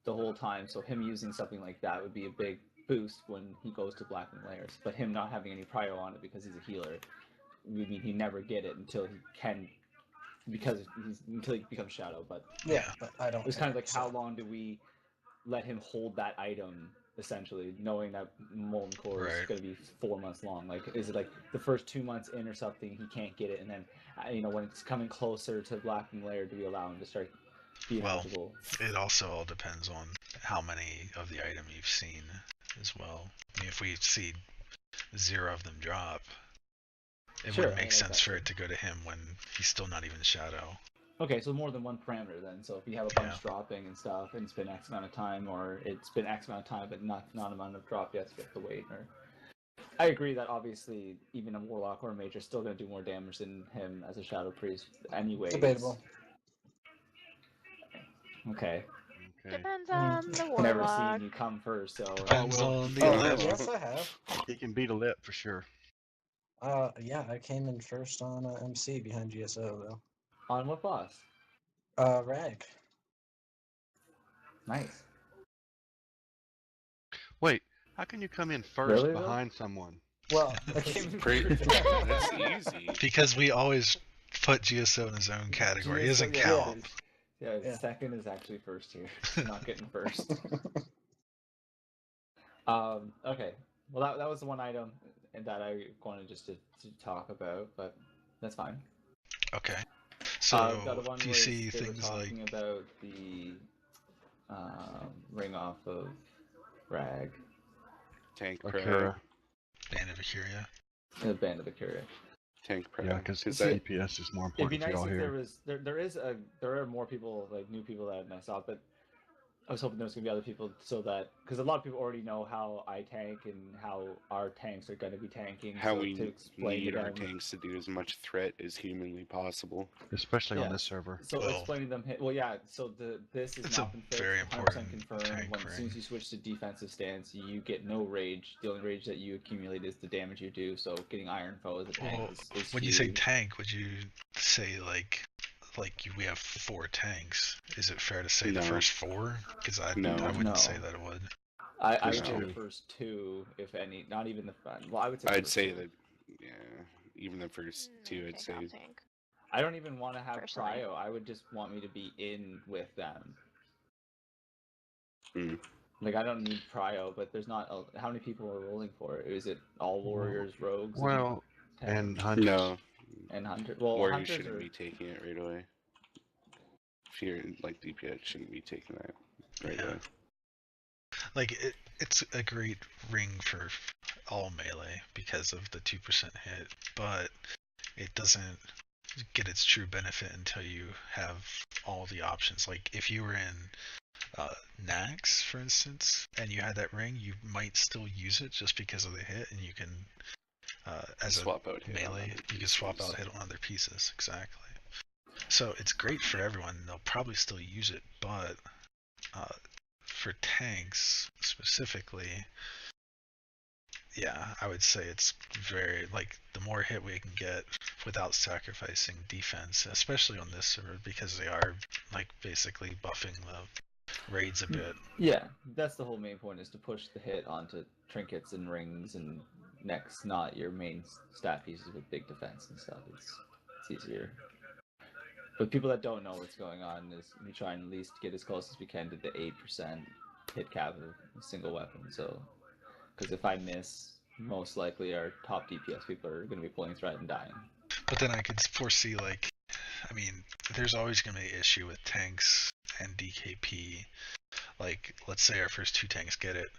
the whole time. So him using something like that would be a big boost when he goes to Blackened Layers. But him not having any prio on it because he's a healer would mean he never get it until he can. Because until he becomes shadow, but Yeah, but I don't. it's kind of like so. how long do we let him hold that item essentially, knowing that Molten Core is Right. going to be 4 months long? Like, is it like the first 2 months in or something he can't get it, and then when it's coming closer to Blackened Layer, do we allow him to start being Well, eligible? it also all depends on how many of the item you've seen as well. I mean, if we see 0 of them drop, it Sure, wouldn't I make like sense that for too. it to go to him when he's still not even shadow. Okay, so more than one parameter then. So if you have a bunch dropping and stuff, and it's been X amount of time, or it's been X amount of time but not amount of drop yet, so you have to wait. Or I agree that obviously even a Warlock or a Mage are still going to do more damage than him as a Shadow Priest anyways. Debatable. Okay. Depends on the I've never warlock. seen you come first, so... Depends on the Oh, yes, I have. He can beat a lip for sure. Yeah, I came in first on MC behind GSO though. On what boss? Rag. Nice. Wait, how can you come in first Really, though? behind someone? Well, That's easy. Because we always put GSO in his own category. He doesn't count. Yeah, second is actually first here. Not getting first. Okay. Well, that was the one item that I wanted just to talk about, but that's fine. Okay. So, the other one do you was see they were things like... talking about the ring off of Rag. Tank Akira. Prayer. Band of Akira? The Band of Akira. Tank Prayer. Yeah, because that DPS is more It'd be important to nice y'all if here. there are more people, like new people that I saw, but I was hoping there was going to be other people so that, because a lot of people already know how I tank and how our tanks are going to be tanking. How so we to explain need to our them, tanks to do as much threat as humanly possible. Especially on Yeah. this server. So explaining them, so this is It's not a been fixed, very 100% important confirmed. tank As soon as ring. you switch to defensive stance, you get no rage. The only rage that you accumulate is the damage you do. So getting Iron Foe as a tank Well, is when huge. you say tank, would you say like we have 4 tanks? Is it fair to say No. the first 4? Because I wouldn't No. say that it would. I would First say two. the first 2, if any, not even the front. Well, I would say. the I'd first say 2. that, yeah, even the first 2, I'd say. I don't even want to have Personally. prio. I would just want me to be in with them. Mm. Like, I don't need prio, but there's not. How many people are rolling for it? Is it all warriors, rogues? Well, and hunters. No. And hunters. Well, Or you hunters shouldn't are. be taking it right away. If you're like DPS, shouldn't be taking that right away. Like it's a great ring for all melee because of the 2% hit, but it doesn't get its true benefit until you have all the options. Like if you were in Nax, for instance, and you had that ring, you might still use it just because of the hit, and you can as Swap a out hit on melee, other you can swap pieces. out hit on other pieces. Exactly. So it's great for everyone. They'll probably still use it, but for tanks specifically, yeah, I would say it's very, like, the more hit we can get without sacrificing defense, especially on this server, because they are, like, basically buffing the raids a bit. Yeah, that's the whole main point, is to push the hit onto trinkets and rings and necks, not your main stat pieces with big defense and stuff. It's easier. But people that don't know what's going on is we try and at least get as close as we can to the 8% hit cap of a single weapon. So, because if I miss, most likely our top DPS people are going to be pulling threat and dying. But then I could foresee, like, I mean, there's always going to be an issue with tanks and DKP. Like, let's say our first 2 tanks get it.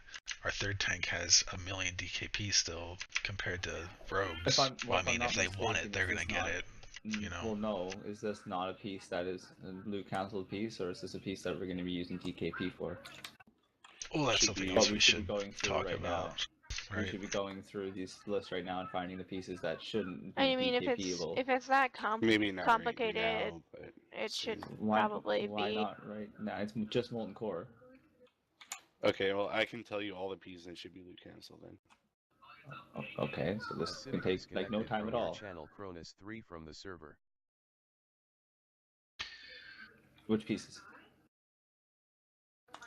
Our 3rd tank has a million DKP still compared to rogues. If they want it, they're going to get it. You know. Well, no. Is this not a piece that is a loot cancelled piece, or is this a piece that we're going to be using DKP for? Well, that's something else we should be going through talk right about. now. Right. We should be going through these lists right now and finding the pieces that shouldn't be I mean, DKP-able. if it's that Maybe not complicated, right now, but it should Why probably be. not right now? It's just molten core. Okay, well, I can tell you all the pieces that should be loot cancelled then. Okay, so this Acidic can take like no disconnected time from at your all. Channel Cronus 3 from the server. Which pieces?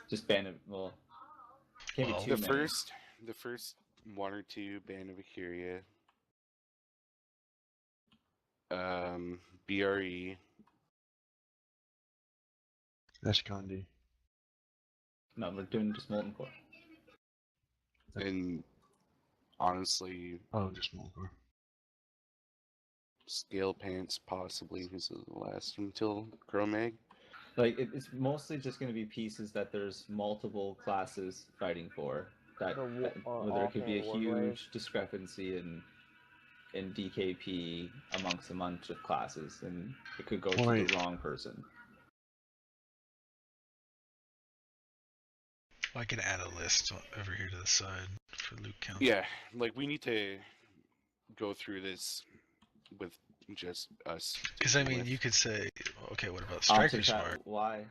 Just Band of, well, can't be too many. The first 1 or 2 Band of Acuria, BRE. That's Condi. No, we're doing just molten core. And honestly, just molten core. Scale Pants possibly, because is the last until Chromag. Like it's mostly just going to be pieces that there's multiple classes fighting for. That where there could be a huge discrepancy in DKP amongst a bunch of classes, and it could go to the wrong person. I can add a list over here to the side for loot count. Yeah, like we need to go through this with just us. Because I mean, you could say, okay, what about Striker Smart? Why?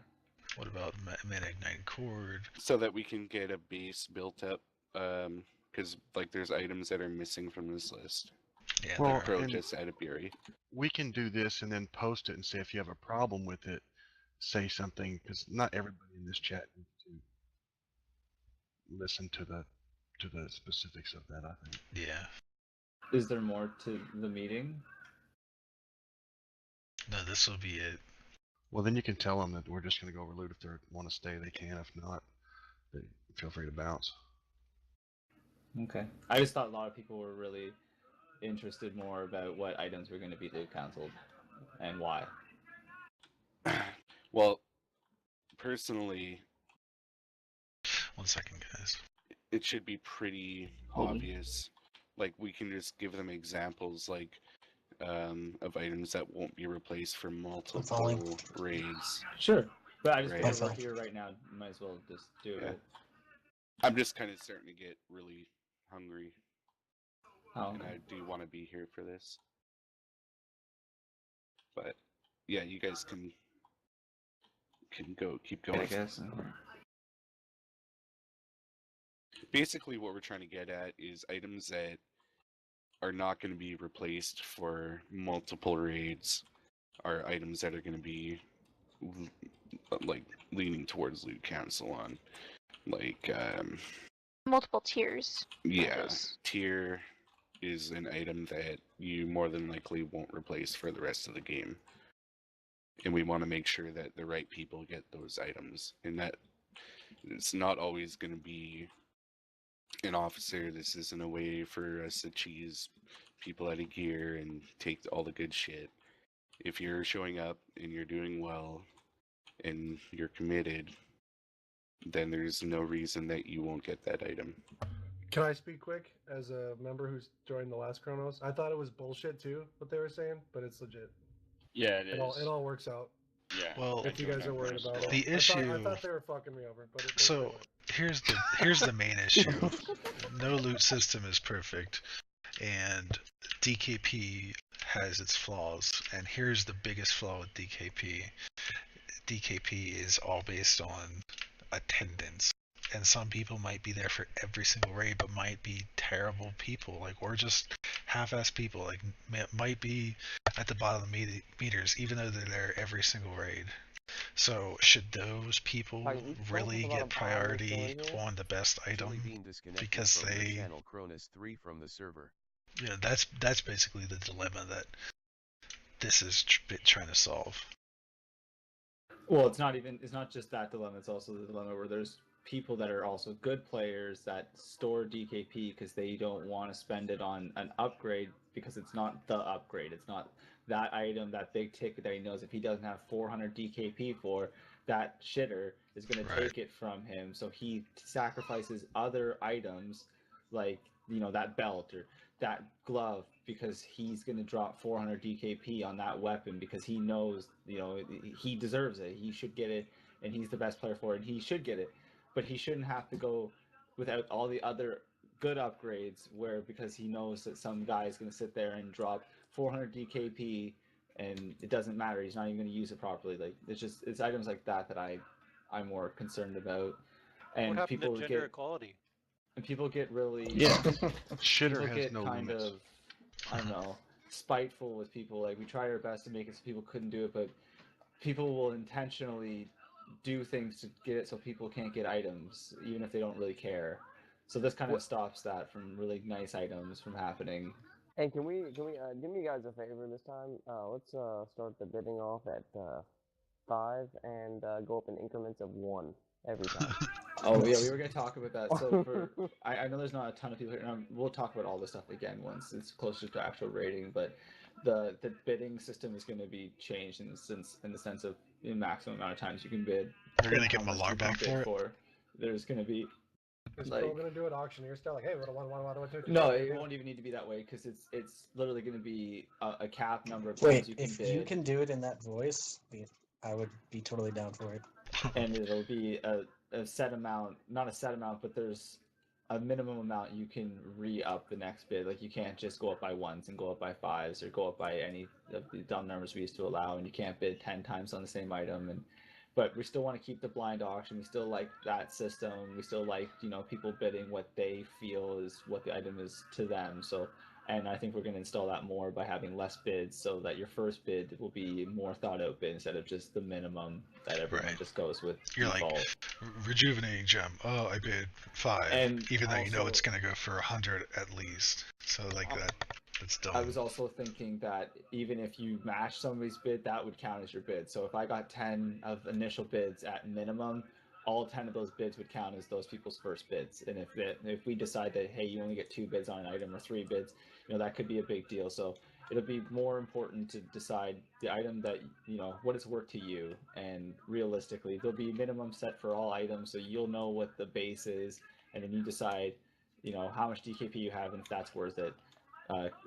What about Mana Ignited Cord? So that we can get a base built up. Because like there's items that are missing from this list. Yeah, well, Pro just added Fury. We can do this and then post it and say if you have a problem with it, say something, because not everybody in this chat needs to listen to the specifics of that, I think. Yeah. Is there more to the meeting? No, this will be it. Well, then you can tell them that we're just going to go over loot. If they want to stay, they can. If not, they feel free to bounce. Okay. I just thought a lot of people were really interested more about what items were going to be loot cancelled and why. Well, personally, 1 second, guys. It should be pretty obvious. Like we can just give them examples, like of items that won't be replaced for multiple raids. Sure, but I just feel we're here right now. Might as well just do it. I'm just kind of starting to get really hungry, and okay. I do want to be here for this. But yeah, you guys can keep going. I guess. Basically, what we're trying to get at is items that are not going to be replaced for multiple raids are items that are going to be like leaning towards loot cancel on, like multiple tiers. Yeah, tier is an item that you more than likely won't replace for the rest of the game, and we want to make sure that the right people get those items, and that it's not always going to be an officer. This isn't a way for us to cheese people out of gear and take all the good shit. If you're showing up and you're doing well and you're committed, then there's no reason that you won't get that item. Can I speak quick as a member who's joined the last Chronos? I thought it was bullshit too, what they were saying, but it's legit. Yeah, it is. It all works out. Yeah. Well, if you guys are worried about it. The issue. I thought they were fucking me over, but so here's the main issue. No loot system is perfect, and DKP has its flaws. And here's the biggest flaw with DKP. DKP is all based on attendance. And some people might be there for every single raid, but might be terrible people. Like, we're just half-ass people. Like, might be at the bottom of the meters, even though they're there every single raid. So, should those people really get priority on the best item because they? Channel Cronus 3 from the server. Yeah, that's basically the dilemma that this is trying to solve. Well, it's not just that dilemma. It's also the dilemma where there's people that are also good players that store DKP because they don't want to spend it on an upgrade because it's not the upgrade. It's not that item, that big ticket that he knows if he doesn't have 400 DKP for, that shitter is going to take it from him. So he sacrifices other items like, you know, that belt or that glove because he's going to drop 400 DKP on that weapon because he knows, you know, he deserves it. He should get it, and he's the best player for it, and he should get it. But he shouldn't have to go without all the other good upgrades where because he knows that some guy is going to sit there and drop 400 DKP and it doesn't matter. He's not even going to use it properly. Like it's items like that that I'm more concerned about. And what happened people to gender get equality? and people get really Shitter people has get no kind limits. of I don't know, spiteful with people. Like we tried our best to make it so people couldn't do it, but people will intentionally do things to get it so people can't get items, even if they don't really care. So this kind of stops that from really nice items from happening. Hey, can we do me guys a favor this time? Let's start the bidding off at 5 and go up in increments of 1 every time. Oh yeah, we were gonna talk about that. So for I know there's not a ton of people here, and we'll talk about all this stuff again once it's closer to actual rating. But the bidding system is going to be changed in the sense of the maximum amount of times you can bid. They're gonna how give him a much you lot can back bid for it. There's going to be Is like Pro gonna do it auctioneer style? Like, hey, what do I no, it won't even need to be that way because it's literally going to be a cap number of times Wait, you can if bid. you can do it in that voice, I would be totally down for it. And it'll be a set amount, not a set amount, but there's a minimum amount you can re-up the next bid. Like you can't just go up by 1s and go up by 5s or go up by any of the dumb numbers we used to allow, and you can't bid 10 times on the same item. But we still want to keep the blind auction. We still like that system. We still like, you know, people bidding what they feel is what the item is to them. So, and I think we're going to install that more by having less bids so that your first bid will be more thought out bid instead of just the minimum that everyone just goes with You're default. like rejuvenating gem. Oh, I bid 5, And even though you know also- it's gonna go for 100 at least. So like that's dumb. I was also thinking that even if you match somebody's bid, that would count as your bid. So if I got 10 of initial bids at minimum, all 10 of those bids would count as those people's first bids. And if we decide that, hey, you only get 2 bids on an item or 3 bids, you know, that could be a big deal. So it'll be more important to decide the item that, you know, what it's worth to you. And realistically, there'll be minimum set for all items, so you'll know what the base is, and then you decide, you know, how much DKP you have and if that's worth it.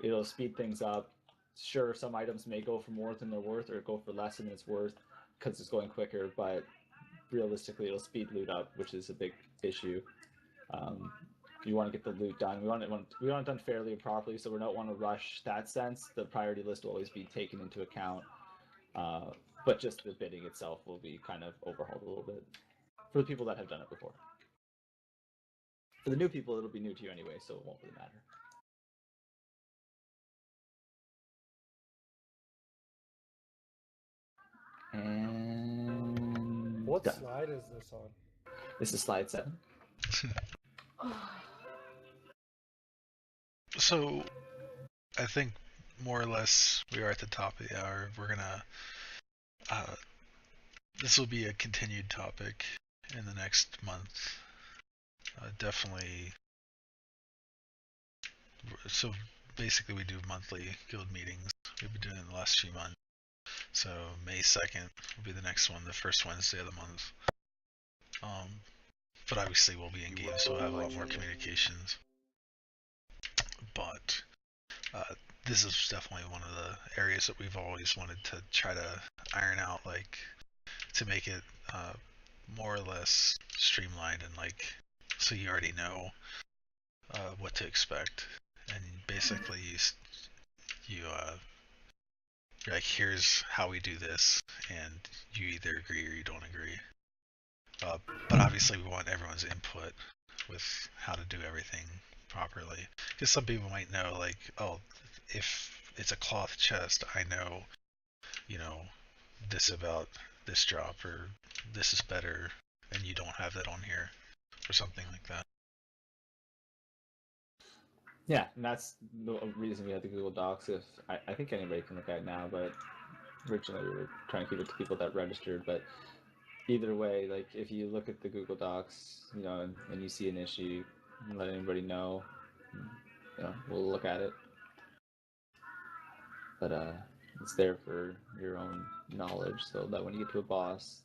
It'll speed things up. Sure, some items may go for more than they're worth or go for less than it's worth because it's going quicker, but realistically it'll speed loot up, which is a big issue. You want to get the loot done. We want it done fairly and properly, so we don't want to rush that sense. The priority list will always be taken into account, but just the bidding itself will be kind of overhauled a little bit for the people that have done it before. For the new people, it'll be new to you anyway, so it won't really matter. And What done. slide is this on? This is slide 7. So, I think more or less we are at the top of the hour. We're gonna. This will be a continued topic in the next month. Definitely. So basically, we do monthly guild meetings. We've been doing it in the last few months. So May 2nd will be the next one, the first Wednesday of the month. But obviously we'll be in game, so we'll have a lot more communications. But this is definitely one of the areas that we've always wanted to try to iron out, like to make it more or less streamlined and like so you already know what to expect, and basically you're like, here's how we do this, and you either agree or you don't agree. But obviously we want everyone's input with how to do everything properly, because some people might know, like, oh, if it's a cloth chest, I know, you know, this about this drop, or this is better and you don't have that on here, or something like that. Yeah, and that's the reason we had the Google Docs. If I think anybody can look at it now, but originally we were trying to keep it to people that registered. But either way, like if you look at the Google Docs, you know, and you see an issue, let anybody know. You know, we'll look at it. But it's there for your own knowledge, so that when you get to a boss,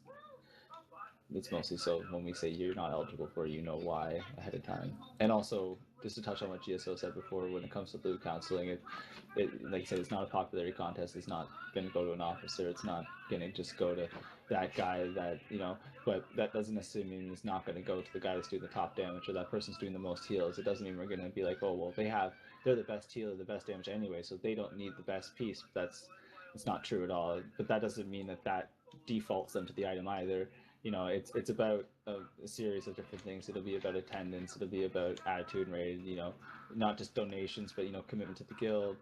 it's mostly so when we say you're not eligible for it, you know why ahead of time. And also, just to touch on what GSO said before, when it comes to loot counseling, it like I said, it's not a popularity contest. It's not going to go to an officer. It's not going to just go to that guy that, you know, but that doesn't necessarily mean it's not going to go to the guy that's doing the top damage or that person's doing the most heals. It doesn't mean we're going to be like, oh, well, they're the best healer, the best damage anyway, so they don't need the best piece. It's not true at all. But that doesn't mean that defaults them to the item either. You know, it's about a series of different things. It'll be about attendance. It'll be about attitude and raid. You know, not just donations, but, you know, commitment to the guild.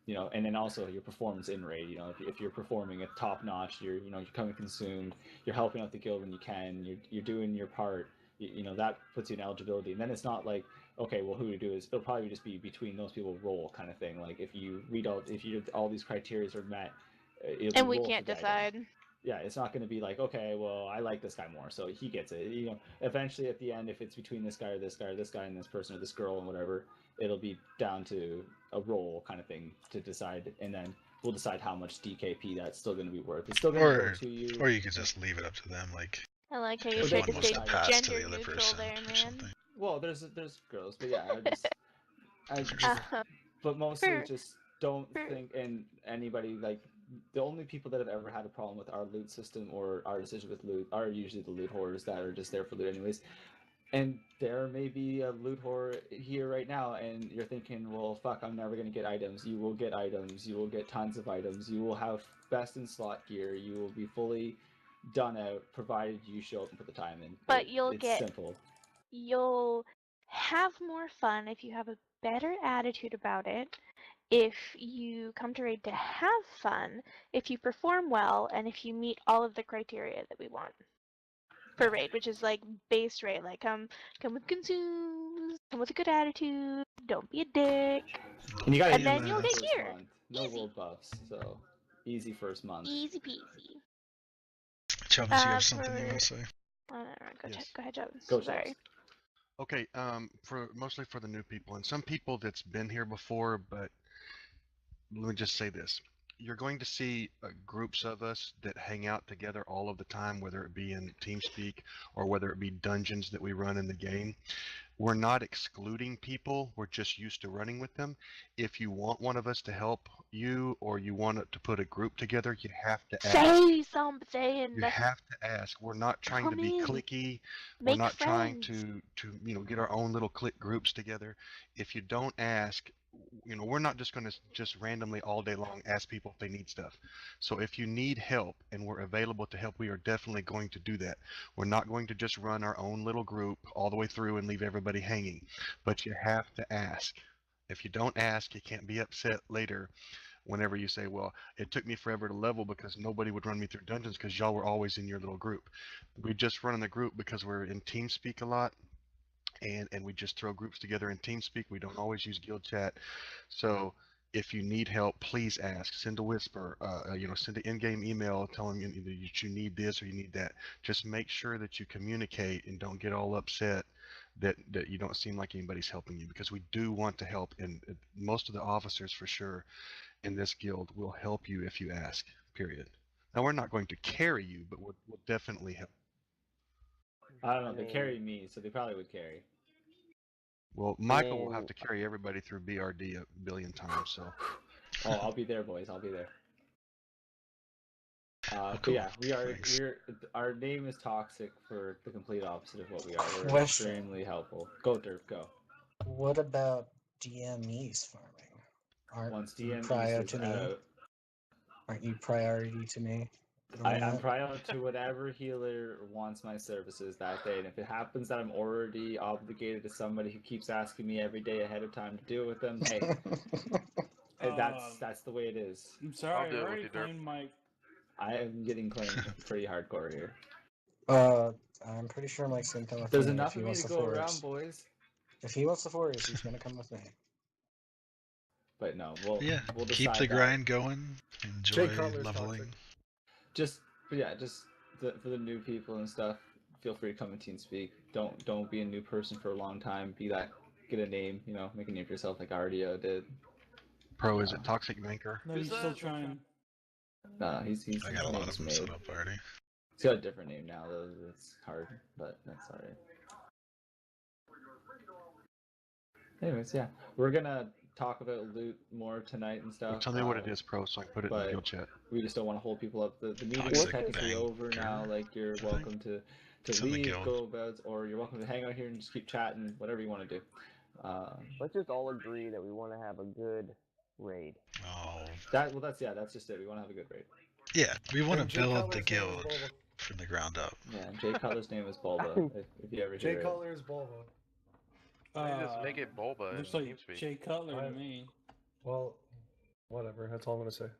You know, and then also your performance in raid. You know, if you're performing at top notch, you're coming consumed. You're helping out the guild when you can. You're doing your part. You know, that puts you in eligibility. And then it's not like, okay, well, who to do is it'll probably just be between those people roll kind of thing. Like if all these criteria are met, it'll be And we roll can't for the decide. item. Yeah, it's not going to be like, okay, well, I like this guy more, so he gets it. You know, eventually at the end, if it's between this guy or this guy or this guy and this person or this girl and whatever, it'll be down to a roll kind of thing to decide, and then we'll decide how much DKP that's still going to be worth. It's still going to go to you. Or you could just leave it up to them, like. I like how you If tried one to wants stay to pass to gender the other neutral person there, or man. something. Well, there's girls, but yeah, but mostly just don't think, and anybody like the only people that have ever had a problem with our loot system or our decision with loot are usually the loot whores that are just there for loot anyways. And there may be a loot whore here right now, and you're thinking, well, fuck, I'm never going to get items. You will get items. You will get tons of items. You will have best in slot gear. You will be fully done out, provided you show up and put the time in. But It's simple. You'll have more fun if you have a better attitude about it, if you come to raid to have fun, if you perform well, and if you meet all of the criteria that we want for raid, which is like base raid, like come with consumes, come with a good attitude, don't be a dick, and then you'll get gear. No world buffs, so easy first month. Easy peasy. Chubbs, you have something you want to say? Go ahead, Chubbs. Go, Sorry. Okay, mostly for the new people and some people that's been here before, but let me just say this. You're going to see groups of us that hang out together all of the time, whether it be in TeamSpeak or whether it be dungeons that we run in the game. We're not excluding people, we're just used to running with them. If you want one of us to help you or you want to put a group together, you have to ask. Say something! You have to ask. We're not trying to be cliquey. We're Make not trying friends. to get our own little clique groups together. If you don't ask, we're not just going to just randomly all day long ask people if they need stuff. So if you need help and we're available to help, we are definitely going to do that. We're not going to just run our own little group all the way through and leave everybody hanging, but you have to ask. If you don't ask, you can't be upset later whenever you say, well, it took me forever to level because nobody would run me through dungeons because y'all were always in your little group. We just run in the group because we're in TeamSpeak a lot. And we just throw groups together in TeamSpeak. We don't always use guild chat. So if you need help, please ask. Send a whisper. Send an in-game email telling you either you need this or you need that. Just make sure that you communicate and don't get all upset that you don't seem like anybody's helping you, because we do want to help, and most of the officers for sure in this guild will help you if you ask. Period. Now we're not going to carry you, but we'll definitely help. I don't know. They carry me, so they probably would carry. Well, Michael will have to carry everybody through BRD a billion times, so. Oh, I'll be there, boys. I'll be there. Cool. But yeah, our name is toxic for the complete opposite of what we are. We're extremely helpful. Go, Derp, go. What about DMEs farming? Once DMEs is out, aren't you priority to me? I'm priority to whatever healer wants my services that day, and if it happens that I'm already obligated to somebody who keeps asking me every day ahead of time to deal with them, hey, that's the way it is. I'm sorry, I already claimed Mike. I am getting claimed pretty hardcore here. I'm pretty sure Mike's gonna come with There's me enough if he of me wants to the go forest. around, boys. If he wants the forest, he's gonna come with me. But no, we'll keep the grind going. Enjoy leveling. Just for the new people and stuff, feel free to come in TeamSpeak. Don't be a new person for a long time. Get a name, make a name for yourself like Ardio did. Pro, is it Toxic Banker? No, he's still trying. No, he's I got a lot of them made. set up already. He's got a different name now, though. It's hard, but that's alright. Anyways, yeah, we're gonna talk about loot more tonight and stuff. Well, tell me what it is, Pro, so I can put it in the guild chat. We just don't want to hold people up. The meeting is technically over now. Like, you're welcome to leave, go about, or you're welcome to hang out here and just keep chatting, whatever you want to do. Let's just all agree that we want to have a good raid. Oh. That's just it. We want to have a good raid. Yeah, we want to build the guild from the ground up. Yeah, Jay Cutler's name is Bulba. if you ever hear Jay it. Cutler is Bulba. You just make it Bulba. Looks like Jay Cutler to me. Well, whatever. That's all I'm gonna say.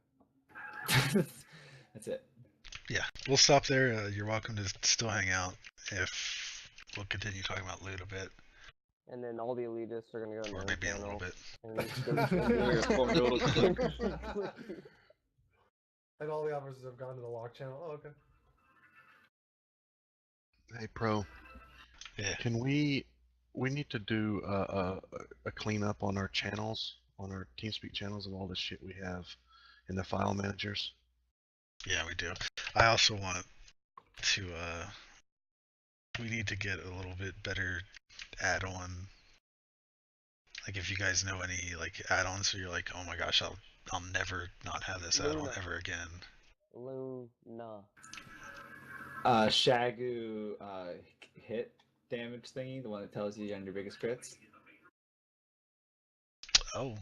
That's it. Yeah, we'll stop there. You're welcome to still hang out if we'll continue talking about loot a bit. And then all the elitists are gonna go. Or maybe a little bit. And all the officers have gone to the lock channel. Oh, okay. Hey, Pro. Yeah. Can we need to do a cleanup on our channels, on our TeamSpeak channels of all the shit we have in the file managers? Yeah, we do. I also want to, we need to get a little bit better add-on. Like, if you guys know any, like, add-ons where you're like, oh my gosh, I'll never not have this add-on ever again. Luna. Shagu hit damage thingy, the one that tells you on your biggest crits. Oh.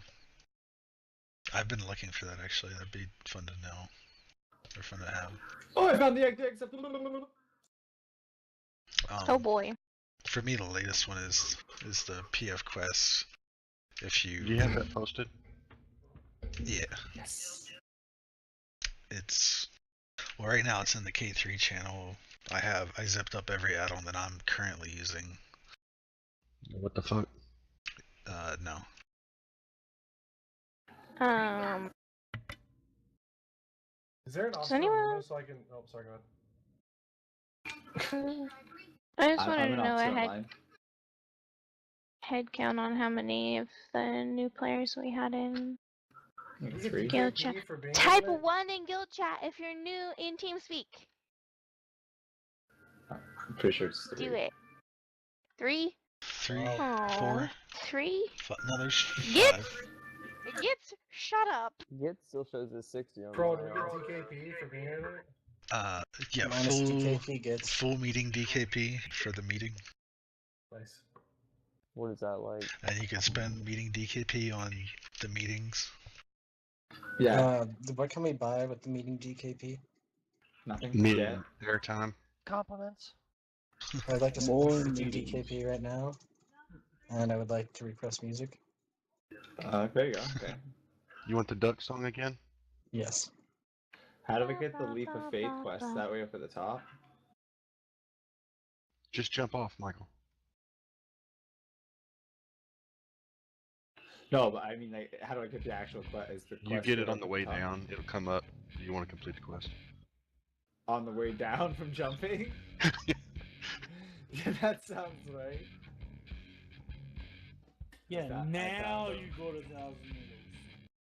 I've been looking for that, actually. That'd be fun to know. Or fun to have. Oh, I found the egg eggs! Oh boy. For me, the latest one is the PF quest. If you... Do you have that posted? Yeah. Yes. It's... Well, right now it's in the K3 channel. I zipped up every add-on that I'm currently using. What the fuck? No. Is there an Does option anyone... on Windows so I can? Oh, sorry, go ahead. I just wanted to know a head count on how many of the new players we had in guild chat. Type 1 in guild chat if you're new in TeamSpeak. I'm pretty sure it's 3. Do it. 3? 3, Aww. 4, 3? No, there's 5. Gits, shut up. Gits still shows as 60 on Pro, do we get DKP for being here? Yeah, Minus DKP gets. full meeting DKP for the meeting. Nice. What is that like? And you can spend meeting DKP on the meetings. Yeah. What can we buy with the meeting DKP? Nothing. Meeting airtime. Compliments. I'd like to spend 50 DKP right now, and I would like to request music. There you go. Okay. You want the duck song again? Yes. How do we get the Leap of Faith quest? That way up at the top? Just jump off, Michael. No, but I mean, like, how do I get the actual quest? You get it on the way down. It'll come up. You want to complete the quest. On the way down from jumping? Yeah, that sounds right. Yeah, now you go to 1,000.